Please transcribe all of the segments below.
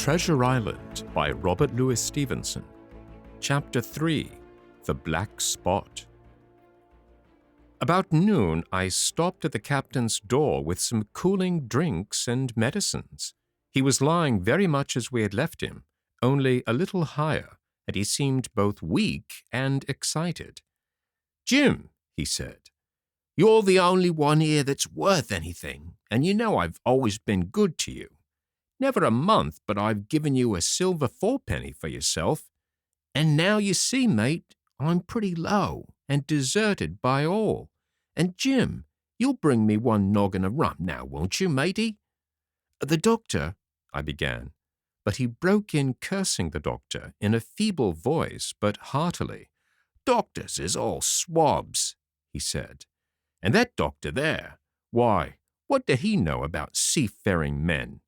Treasure Island by Robert Louis Stevenson. Chapter 3. The Black Spot. About noon, I stopped at the captain's door with some cooling drinks and medicines. He was lying very much as we had left him, only a little higher, and he seemed both weak and excited. "Jim," he said, "you're the only one here that's worth anything, and you know I've always been good to you. Never a month but I've given you a silver fourpenny for yourself. And now you see, mate, I'm pretty low and deserted by all. And Jim, you'll bring me one noggin of rum now, won't you, matey?" "The doctor," I began, but he broke in cursing the doctor in a feeble voice but heartily. "Doctors is all swabs," he said. "And that doctor there, why, what do he know about seafaring men?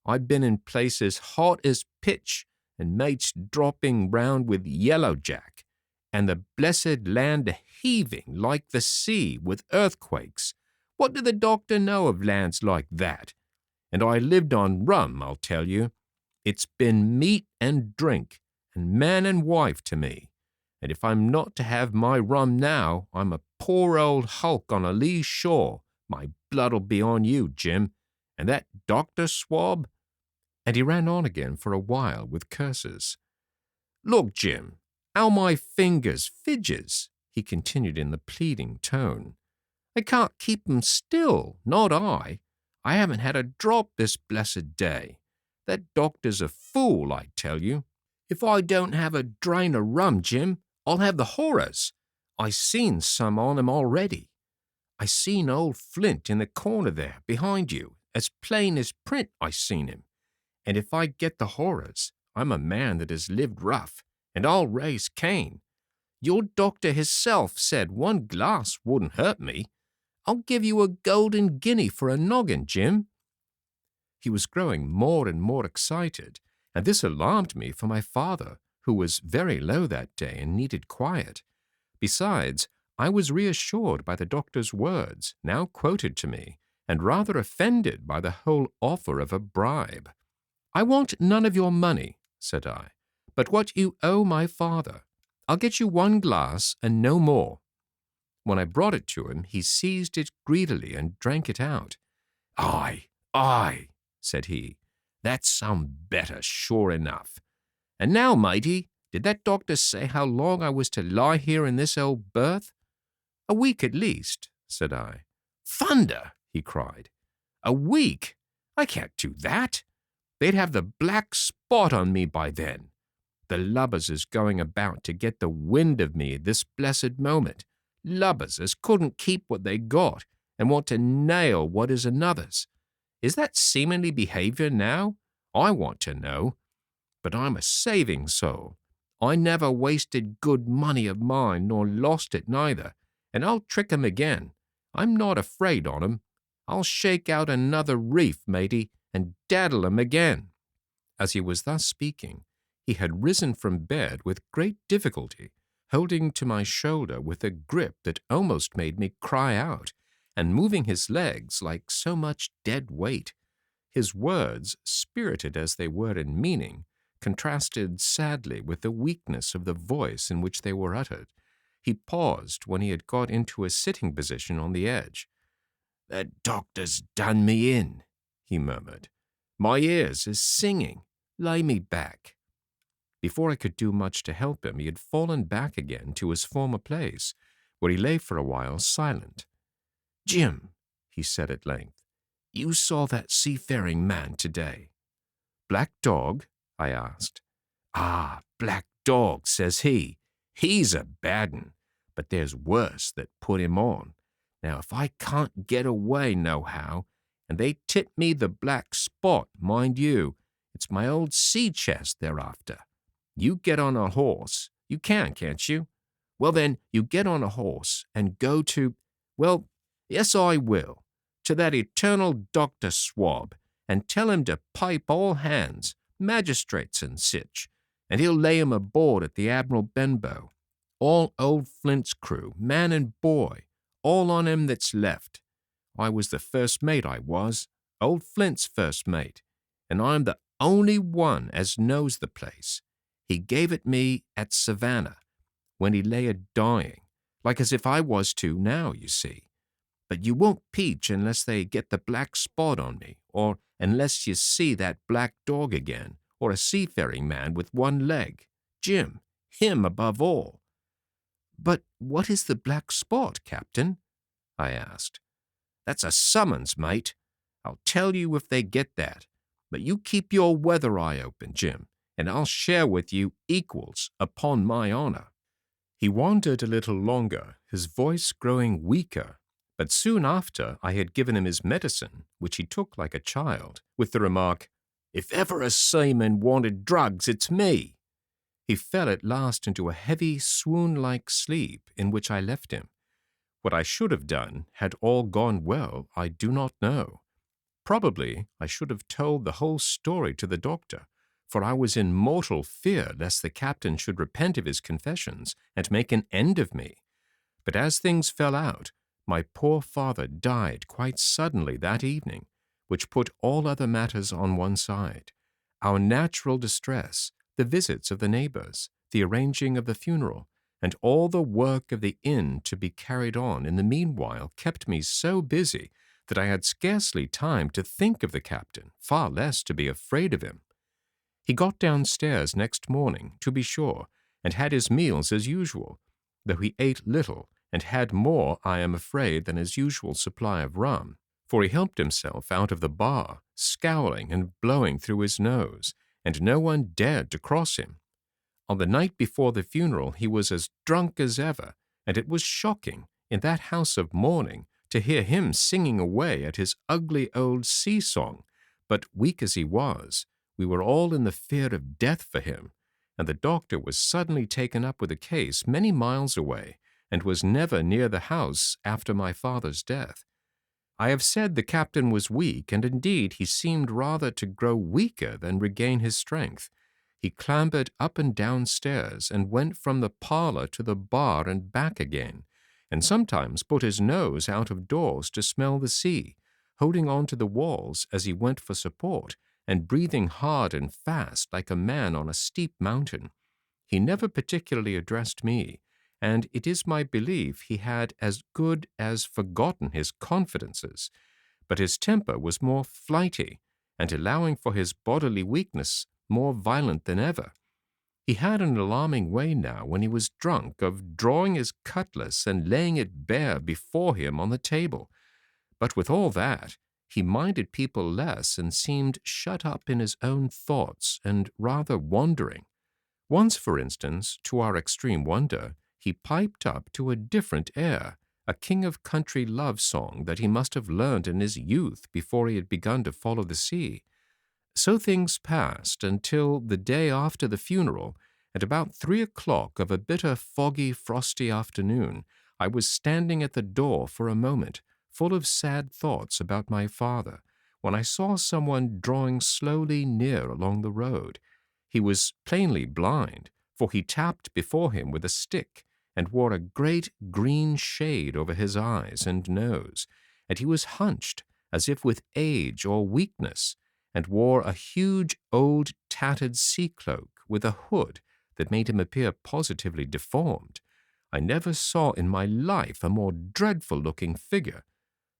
I've been in places hot as pitch, and mates dropping round with yellow jack, and the blessed land heaving like the sea with earthquakes. What did the doctor know of lands like that? And I lived on rum, I'll tell you. It's been meat and drink, and man and wife to me. And if I'm not to have my rum now, I'm a poor old hulk on a lee shore. My blood'll be on you, Jim. And that doctor swab?" And he ran on again for a while with curses. "Look, Jim, how my fingers fidges," he continued in the pleading tone. "I can't keep 'em still, not I. I haven't had a drop this blessed day. That doctor's a fool, I tell you. If I don't have a drain of rum, Jim, I'll have the horrors. I seen some on him already. I seen old Flint in the corner there, behind you, as plain as print I seen him. And if I get the horrors, I'm a man that has lived rough, and I'll raise Cain. Your doctor hisself said one glass wouldn't hurt me. I'll give you a golden guinea for a noggin, Jim." He was growing more and more excited, and this alarmed me for my father, who was very low that day and needed quiet. Besides, I was reassured by the doctor's words, now quoted to me, and rather offended by the whole offer of a bribe. "I want none of your money," said I, "but what you owe my father. I'll get you one glass and no more." When I brought it to him, he seized it greedily and drank it out. Aye, said he, "that's some better, sure enough. And now, matey, did that doctor say how long I was to lie here in this old berth?" "A week at least," said I. "Thunder!" he cried. "A week? I can't do that. They'd have the black spot on me by then. The lubbers is going about to get the wind of me this blessed moment. Lubbers as couldn't keep what they got and want to nail what is another's. Is that seemly behavior now? I want to know. But I'm a saving soul. I never wasted good money of mine nor lost it neither, and I'll trick 'em again. I'm not afraid on 'em. I'll shake out another reef, matey, and daddle 'em again." As he was thus speaking, he had risen from bed with great difficulty, holding to my shoulder with a grip that almost made me cry out, and moving his legs like so much dead weight. His words, spirited as they were in meaning, contrasted sadly with the weakness of the voice in which they were uttered. He paused when he had got into a sitting position on the edge. "That doctor's done me in," he murmured. "My ears is singing. Lay me back." Before I could do much to help him, he had fallen back again to his former place, where he lay for a while silent. "Jim," he said at length, "you saw that seafaring man today." "Black Dog?" I asked. "Ah, Black Dog," says he. "He's a bad 'un, but there's worse that put him on. Now, if I can't get away nohow, and they tip me the black spot, mind you, it's my old sea chest they're after. You get on a horse. You can't you? Well, then, you get on a horse and go to, well, yes, I will, to that eternal Dr. Swab, and tell him to pipe all hands, magistrates and sich, and he'll lay 'em aboard at the Admiral Benbow. All old Flint's crew, man and boy, all on him that's left. I was the first mate, I was, old Flint's first mate, and I'm the only one as knows the place. He gave it me at Savannah, when he lay a-dying, like as if I was to now, you see. But you won't peach unless they get the black spot on me, or unless you see that black dog again, or a seafaring man with one leg. Jim, him above all." "But what is the black spot, Captain?" I asked. "That's a summons, mate. I'll tell you if they get that. But you keep your weather eye open, Jim, and I'll share with you equals, upon my honor." He wandered a little longer, his voice growing weaker, but soon after I had given him his medicine, which he took like a child, with the remark, "If ever a seaman wanted drugs, it's me." He fell at last into a heavy, swoon-like sleep in which I left him. What I should have done, had all gone well, I do not know. Probably I should have told the whole story to the doctor, for I was in mortal fear lest the captain should repent of his confessions and make an end of me. But as things fell out, my poor father died quite suddenly that evening, which put all other matters on one side. Our natural distress, the visits of the neighbors, the arranging of the funeral, and all the work of the inn to be carried on in the meanwhile kept me so busy that I had scarcely time to think of the captain, far less to be afraid of him. He got downstairs next morning, to be sure, and had his meals as usual, though he ate little, and had more, I am afraid, than his usual supply of rum, for he helped himself out of the bar, scowling and blowing through his nose, and no one dared to cross him. On the night before the funeral he was as drunk as ever, and it was shocking, in that house of mourning, to hear him singing away at his ugly old sea-song. But weak as he was, we were all in the fear of death for him, and the doctor was suddenly taken up with a case many miles away, and was never near the house after my father's death. I have said the captain was weak, and indeed he seemed rather to grow weaker than regain his strength. He clambered up and down stairs, and went from the parlor to the bar and back again, and sometimes put his nose out of doors to smell the sea, holding on to the walls as he went for support, and breathing hard and fast like a man on a steep mountain. He never particularly addressed me, and it is my belief he had as good as forgotten his confidences, but his temper was more flighty, and allowing for his bodily weakness, more violent than ever. He had an alarming way now, when he was drunk, of drawing his cutlass and laying it bare before him on the table. But with all that, he minded people less and seemed shut up in his own thoughts and rather wandering. Once, for instance, to our extreme wonder, he piped up to a different air, a king of country love song that he must have learned in his youth before he had begun to follow the sea. So things passed until the day after the funeral, at about 3 o'clock of a bitter, foggy, frosty afternoon, I was standing at the door for a moment, full of sad thoughts about my father, when I saw someone drawing slowly near along the road. He was plainly blind, for he tapped before him with a stick, and wore a great green shade over his eyes and nose, and he was hunched, as if with age or weakness, and wore a huge old tattered sea-cloak with a hood that made him appear positively deformed. I never saw in my life a more dreadful-looking figure.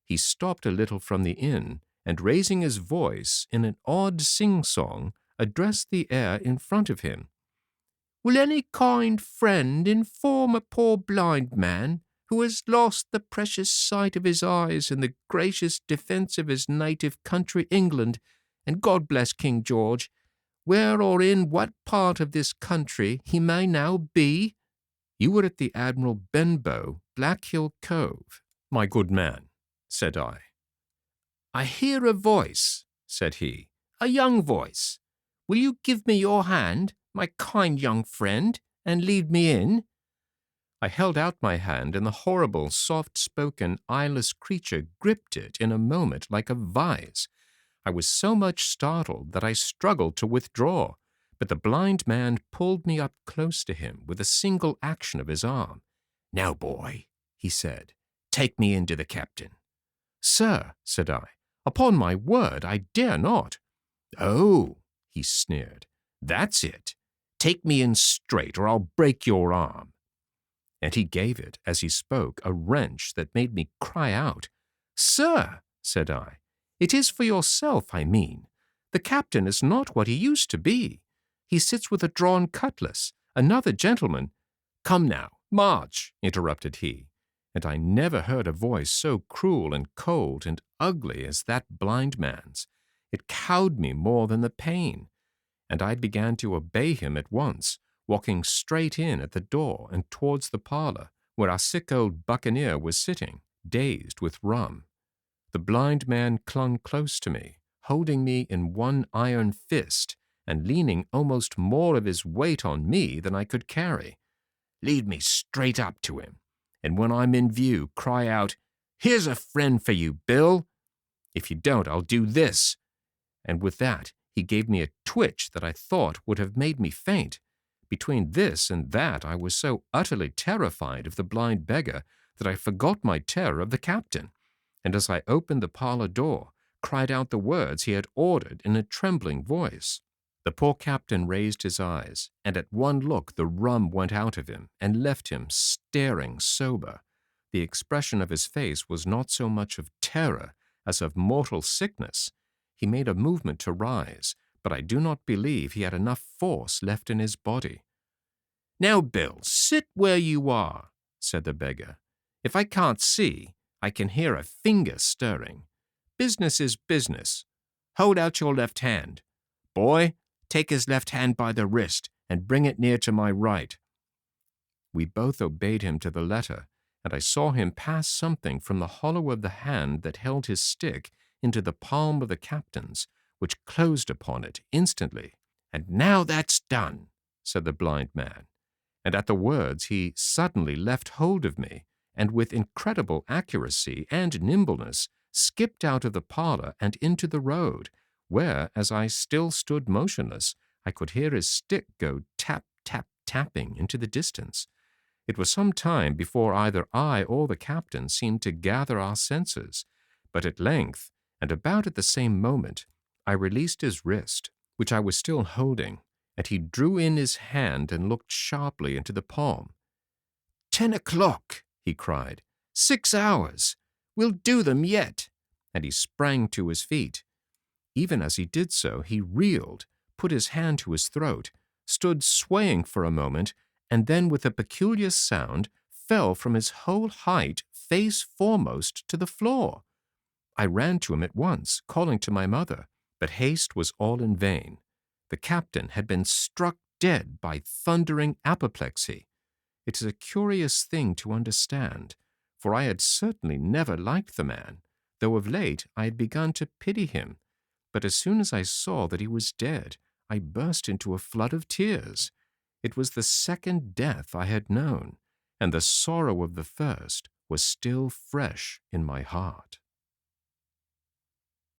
He stopped a little from the inn, and raising his voice in an odd sing-song, addressed the air in front of him. "Will any kind friend inform a poor blind man, who has lost the precious sight of his eyes in the gracious defence of his native country, England, and God bless King George, where or in what part of this country he may now be?" "You were at the Admiral Benbow, Black Hill Cove, my good man," said I. "I hear a voice," said he, "a young voice. Will you give me your hand, my kind young friend, and lead me in?" I held out my hand, and the horrible, soft-spoken, eyeless creature gripped it in a moment like a vise. I was so much startled that I struggled to withdraw, but the blind man pulled me up close to him with a single action of his arm. "Now, boy," he said, "take me in to the captain." "Sir," said I, "upon my word, I dare not." "Oh," he sneered. "That's it. Take me in straight, or I'll break your arm." And he gave it, as he spoke, a wrench that made me cry out. "Sir," said I, "it is for yourself I mean. The captain is not what he used to be. He sits with a drawn cutlass. Another gentleman—" "Come now, march," interrupted he, and I never heard a voice so cruel and cold and ugly as that blind man's. It cowed me more than the pain, and I began to obey him at once, walking straight in at the door and towards the parlor, where our sick old buccaneer was sitting, dazed with rum. The blind man clung close to me, holding me in one iron fist and leaning almost more of his weight on me than I could carry. "Lead me straight up to him, and when I'm in view, cry out, 'Here's a friend for you, Bill!' If you don't, I'll do this." And with that, he gave me a twitch that I thought would have made me faint. Between this and that, I was so utterly terrified of the blind beggar that I forgot my terror of the captain, and as I opened the parlor door, cried out the words he had ordered in a trembling voice. The poor captain raised his eyes, and at one look the rum went out of him and left him staring sober. The expression of his face was not so much of terror as of mortal sickness. He made a movement to rise, but I do not believe he had enough force left in his body. "Now, Bill, sit where you are," said the beggar. "If I can't see, I can hear a finger stirring. Business is business. Hold out your left hand. Boy, take his left hand by the wrist and bring it near to my right." We both obeyed him to the letter, and I saw him pass something from the hollow of the hand that held his stick into the palm of the captain's, which closed upon it instantly. "And now that's done," said the blind man. And at the words he suddenly left hold of me, and with incredible accuracy and nimbleness skipped out of the parlor and into the road, where, as I still stood motionless, I could hear his stick go tap, tap, tapping into the distance. It was some time before either I or the captain seemed to gather our senses, but at length, and about at the same moment, I released his wrist, which I was still holding, and he drew in his hand and looked sharply into the palm. "10 o'clock!" he cried. 6 hours! We'll do them yet!" And he sprang to his feet. Even as he did so, he reeled, put his hand to his throat, stood swaying for a moment, and then with a peculiar sound fell from his whole height face foremost to the floor. I ran to him at once, calling to my mother, but haste was all in vain. The captain had been struck dead by thundering apoplexy. It is a curious thing to understand, for I had certainly never liked the man, though of late I had begun to pity him. But as soon as I saw that he was dead, I burst into a flood of tears. It was the second death I had known, and the sorrow of the first was still fresh in my heart.